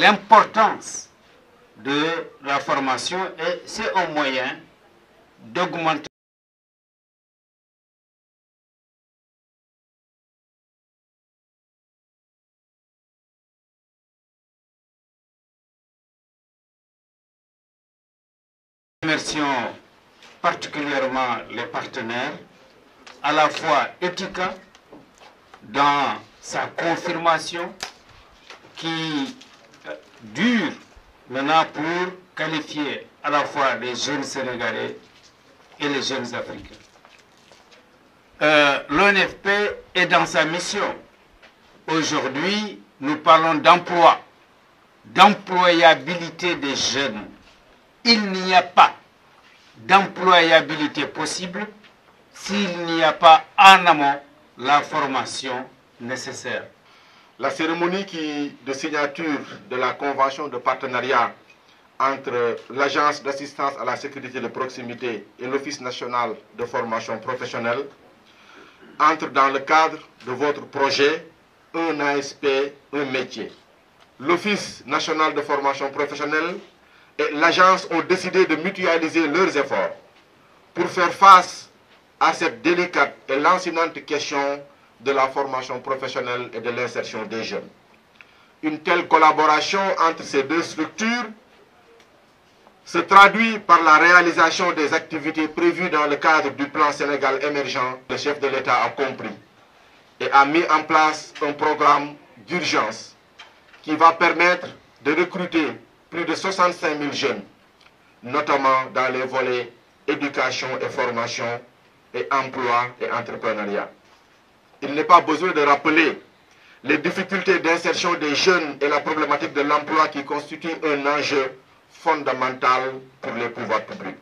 l'importance de la formation et c'est un moyen d'augmenter remercions particulièrement les partenaires, à la fois Etika, dans sa confirmation, qui dure maintenant pour qualifier à la fois les jeunes Sénégalais et les jeunes Africains. L'ONFP est dans sa mission. Aujourd'hui, nous parlons d'emploi, d'employabilité des jeunes. Il n'y a pas d'employabilité possible s'il n'y a pas en amont la formation nécessaire. La cérémonie de signature de la convention de partenariat entre l'Agence d'assistance à la sécurité de proximité et l'Office national de formation professionnelle entre dans le cadre de votre projet Un ASP, un métier. L'Office national de formation professionnelle et l'agence ont décidé de mutualiser leurs efforts pour faire face à cette délicate et lancinante question de la formation professionnelle et de l'insertion des jeunes. Une telle collaboration entre ces deux structures se traduit par la réalisation des activités prévues dans le cadre du plan Sénégal émergent. Le chef de l'État a compris et a mis en place un programme d'urgence qui va permettre de recruter plus de 65 000 jeunes, notamment dans les volets éducation et formation et emploi et entrepreneuriat. Il n'est pas besoin de rappeler les difficultés d'insertion des jeunes et la problématique de l'emploi qui constitue un enjeu fondamental pour les pouvoirs publics.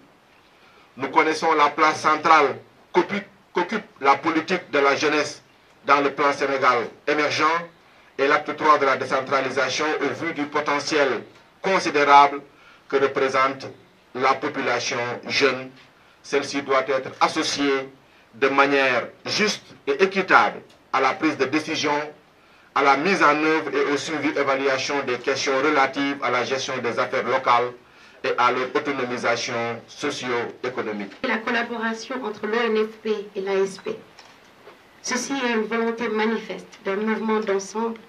Nous connaissons la place centrale qu'occupe la politique de la jeunesse dans le plan Sénégal émergent et l'acte 3 de la décentralisation au vu du potentiel considérable que représente la population jeune. Celle-ci doit être associée de manière juste et équitable à la prise de décision, à la mise en œuvre et au suivi et évaluation des questions relatives à la gestion des affaires locales et à leur autonomisation socio-économique. La collaboration entre l'ONFP et l'ASP. Ceci est une volonté manifeste d'un mouvement d'ensemble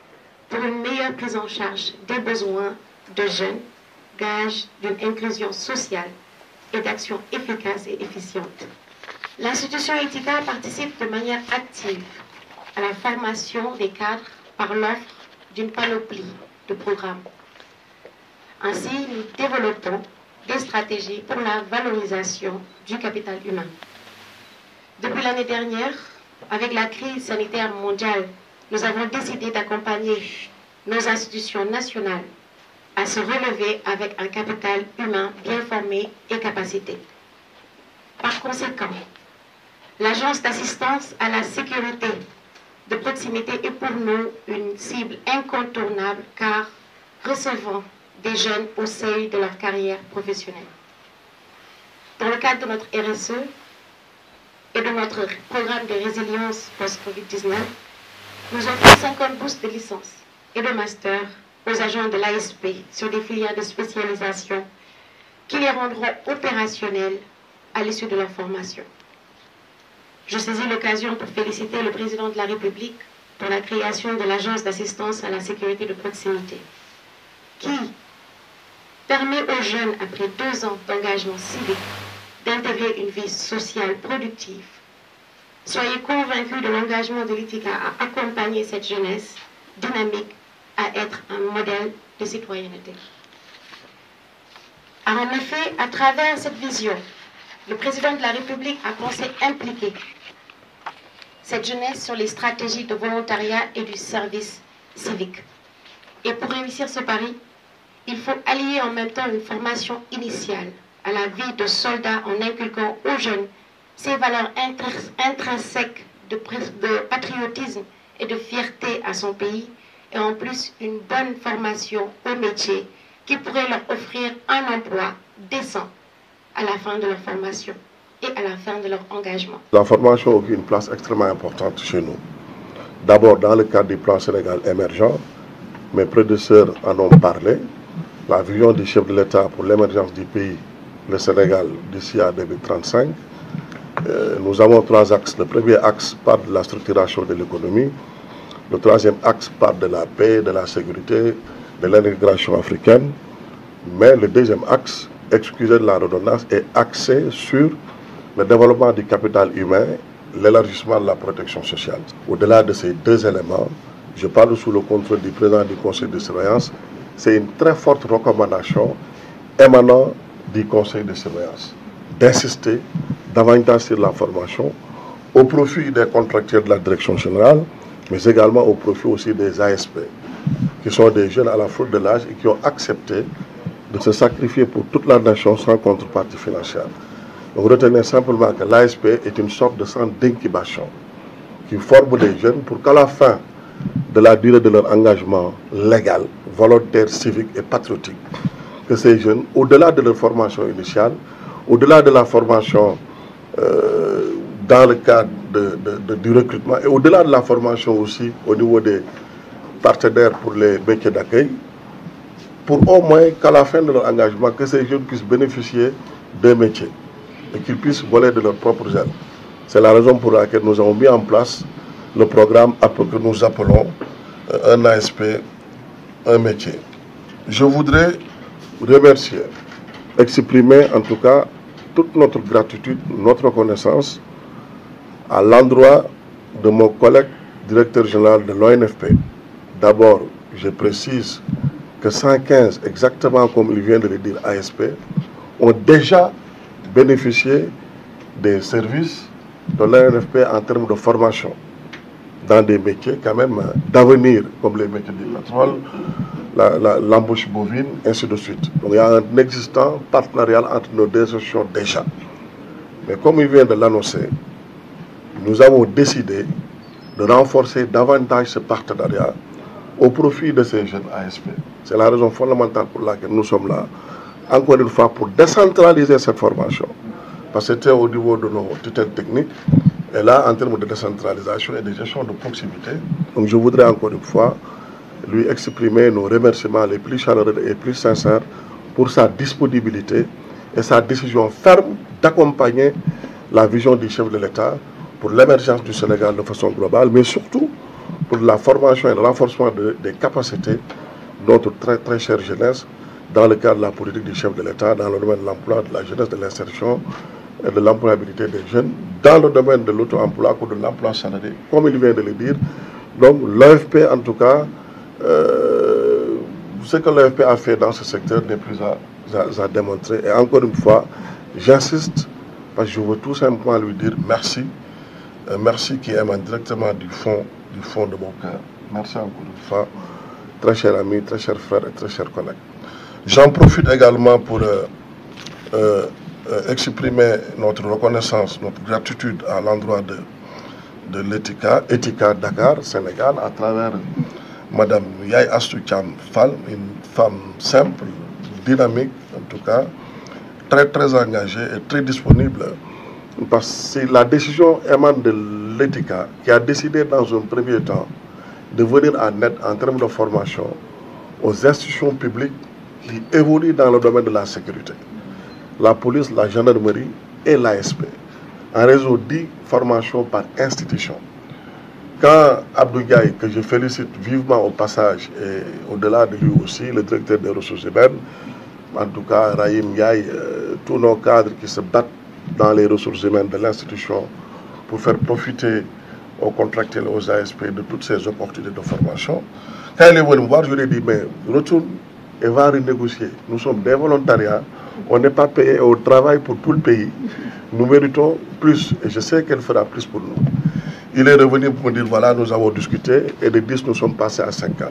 pour une meilleure prise en charge des besoins de jeunes, gage d'une inclusion sociale et d'action efficace et efficiente. L'institution Etika participe de manière active à la formation des cadres par l'offre d'une panoplie de programmes. Ainsi, nous développons des stratégies pour la valorisation du capital humain. Depuis l'année dernière, avec la crise sanitaire mondiale, nous avons décidé d'accompagner nos institutions nationales à se relever avec un capital humain bien formé et capacité. Par conséquent, l'Agence d'assistance à la sécurité de proximité est pour nous une cible incontournable car recevant des jeunes au seuil de leur carrière professionnelle. Dans le cadre de notre RSE et de notre programme de résilience post-Covid-19, nous offrons 50 bourses de licence et de master aux agents de l'ASP sur des filières de spécialisation qui les rendront opérationnels à l'issue de leur formation. Je saisis l'occasion pour féliciter le président de la République pour la création de l'Agence d'assistance à la sécurité de proximité, qui permet aux jeunes, après 2 ans d'engagement civique, d'intégrer une vie sociale productive. Soyez convaincus de l'engagement de l'Etika à accompagner cette jeunesse dynamique à être un modèle de citoyenneté. En effet, à travers cette vision, le président de la République a pensé impliquer cette jeunesse sur les stratégies de volontariat et du service civique. Et pour réussir ce pari, il faut allier en même temps une formation initiale à la vie de soldat en inculquant aux jeunes ces valeurs intrinsèques de patriotisme et de fierté à son pays, et en plus une bonne formation au métier qui pourrait leur offrir un emploi décent à la fin de leur formation et à la fin de leur engagement. La formation occupe une place extrêmement importante chez nous. D'abord dans le cadre du plan Sénégal émergent, mes prédécesseurs en ont parlé. La vision du chef de l'État pour l'émergence du pays, le Sénégal, d'ici à 2035. Nous avons 3 axes. Le premier axe parle de la structuration de l'économie. Le troisième axe parle de la paix, de la sécurité, de l'intégration africaine. Mais le deuxième axe, excusez de la redondance, est axé sur le développement du capital humain, l'élargissement de la protection sociale. Au-delà de ces 2 éléments, je parle sous le contrôle du président du conseil de surveillance, c'est une très forte recommandation émanant du conseil de surveillance d'insister davantage sur la formation au profit des contractuels de la direction générale, mais également au profit aussi des ASP, qui sont des jeunes à la fleur de l'âge et qui ont accepté de se sacrifier pour toute la nation sans contrepartie financière. Donc retenez simplement que l'ASP est une sorte de centre d'incubation qui forme des jeunes pour qu'à la fin de la durée de leur engagement légal, volontaire, civique et patriotique, que ces jeunes, au-delà de leur formation initiale, au-delà de la formation dans le cadre du recrutement et au-delà de la formation aussi au niveau des partenaires pour les métiers d'accueil, pour au moins qu'à la fin de leur engagement, que ces jeunes puissent bénéficier d'un métier et qu'ils puissent voler de leurs propres ailes. C'est la raison pour laquelle nous avons mis en place le programme que nous appelons un ASP, un métier. Je voudrais remercier, exprimer en tout cas toute notre gratitude, notre reconnaissance à l'endroit de mon collègue directeur général de l'ONFP. D'abord, je précise que 115, exactement comme il vient de le dire, ASP, ont déjà bénéficié des services de l'ONFP en termes de formation dans des métiers quand même d'avenir, comme les métiers du pétrole, l'embauche bovine, ainsi de suite. Donc il y a un existant partenarial entre nos 2 associations déjà. Mais comme il vient de l'annoncer, nous avons décidé de renforcer davantage ce partenariat au profit de ces jeunes ASP. C'est la raison fondamentale pour laquelle nous sommes là, encore une fois, pour décentraliser cette formation. Parce que c'était au niveau de nos tutelles techniques, et là, en termes de décentralisation et de gestion de proximité, donc je voudrais encore une fois lui exprimer nos remerciements les plus chaleureux et plus sincères pour sa disponibilité et sa décision ferme d'accompagner la vision du chef de l'État pour l'émergence du Sénégal de façon globale, mais surtout pour la formation et le renforcement des capacités de notre très chère jeunesse dans le cadre de la politique du chef de l'État, dans le domaine de l'emploi, de la jeunesse, de l'insertion et de l'employabilité des jeunes, dans le domaine de l'auto-emploi ou de l'emploi salarié, comme il vient de le dire. Donc l'OFP, en tout cas, ce que l'OFP a fait dans ce secteur n'est plus à démontrer. Et encore une fois, j'insiste, parce que je veux tout simplement lui dire merci. Merci qui émane directement du fond de mon cœur. Merci encore une fois, très cher ami, très cher frère et très cher collègue. J'en profite également pour exprimer notre reconnaissance, notre gratitude à l'endroit de l'Etika Dakar, Sénégal, à travers Madame Yaye Astou Thiam Fall, une femme simple, dynamique en tout cas, très engagée et très disponible. Parce que la décision émane de l'Etika qui a décidé dans un premier temps de venir en aide en termes de formation aux institutions publiques qui évoluent dans le domaine de la sécurité. La police, la gendarmerie et l'ASP. En réseau 10 formations par institution. Quand Abdou Gaye, que je félicite vivement au passage, et au-delà de lui aussi, le directeur des ressources humaines, en tout cas Rahim Gaye, tous nos cadres qui se battent dans les ressources humaines de l'institution pour faire profiter aux contractuels, aux ASP de toutes ces opportunités de formation. Quand il est venu me voir, je lui ai dit, mais retourne et va renégocier. Nous sommes des volontariats, on n'est pas payé au travail pour tout le pays. Nous méritons plus et je sais qu'elle fera plus pour nous. Il est revenu pour me dire, voilà, nous avons discuté et de 10, nous sommes passés à 50.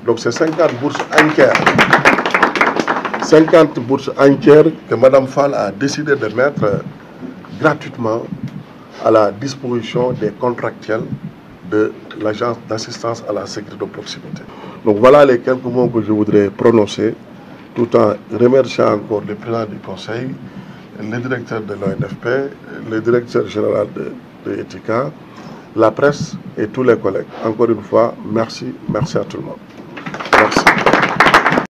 Donc c'est 50 bourses entières. 50 bourses entières que Mme Fall a décidé de mettre gratuitement à la disposition des contractuels de l'agence d'assistance à la sécurité de proximité. Donc voilà les quelques mots que je voudrais prononcer, tout en remerciant encore le président du conseil, le directeur de l'ONFP, le directeur général de Etika, la presse et tous les collègues. Encore une fois, merci à tout le monde.